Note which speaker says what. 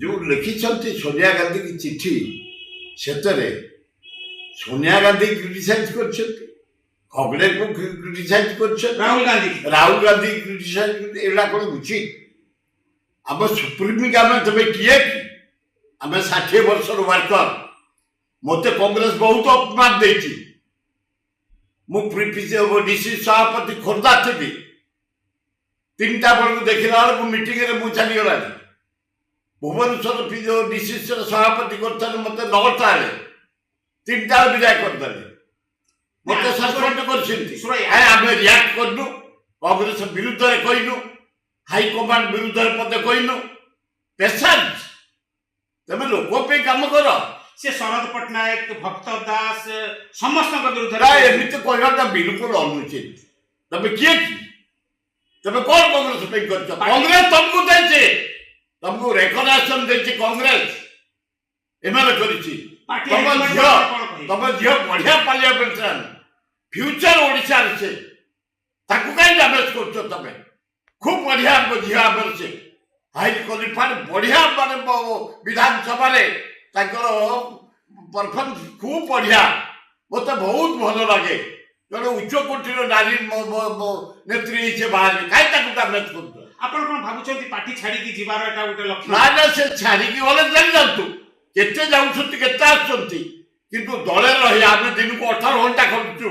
Speaker 1: जो लिखिं सोनिया गांधी की चिट्ठी से सोनिया गांधी क्रिटिसाइज कर खगड़े को क्रिटिसाइज कर राहुल गांधी क्रिटिसाइज एटा कौन उचित आम सुप्रीम आम तुम किए कि आम 60 वर्ष वर्कर मत कांग्रेस बहुत अपमान देती डीसी सभापति खोर्धा थी 3टा बेलू देखला मीटिंग में चलीगला भुवनेश्वर जो डीसी सभापति कर मत 9टा 3टा विदाय करदे मत सस्पेंड कर रियाक्ट करनु कांग्रेस विरुद्ध में कहनु हाईकमांड विरुद्ध में मत कहनु पेशेंस तुम लोक काम कर
Speaker 2: से शरद पट्टनायक भक्त दास समस्त विरुद्ध
Speaker 1: एमती कहना बिल्कुल अनुचित तुम किए तुम कौन कांग्रेस कर कांग्रेस तुमको दे तुमको रेकग्नाइजेशन दे कांग्रेस एमएलए तुम झील बढ़िया पार्लियामेंट फ्यूचर ओडिशा से कहीं डैमेज कर तुम खूब बढ़िया झील आम से हाई क्वालिफाइड बढ़िया माने विधानसभा परफॉर्मेंस खूब बढ़िया मत बहुत भल लगे जड़े उच्च कोटीर नारी नेत्री से बाहर कहीं डैमेज कर
Speaker 2: आपण कोन भाबुछंती पार्टी छाड़ी की जीवार एटा उटे लक्षण
Speaker 1: ना ना से छाड़ी की वाले चल जातु केते जाउछंती केते आछंती किंतु दले रही आमे दिन को 18 घंटा खटुचु